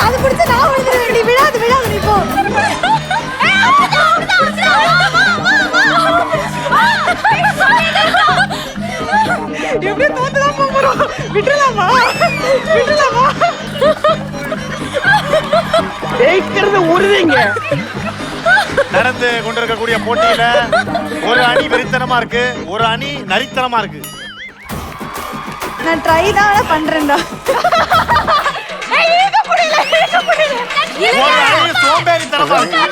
அது பிடிச்ச நான் விழுந்துருவேன். நீ விழாது நீ போ. எப்படியே தோத்துதான் போறோம். விட்டுலாமா? ஜெயிக்கிறது உறுதிங்க. நடந்து கொண்டிருக்கக்கூடிய போட்டியில ஒரு அணி வெறித்தனமா இருக்கு, ஒரு அணி நரித்தனமா இருக்கு. நான் ட்ரை தான் பண்றேன்டா. ஒரு அணி சோம்பேறித்தனமா இருக்கு.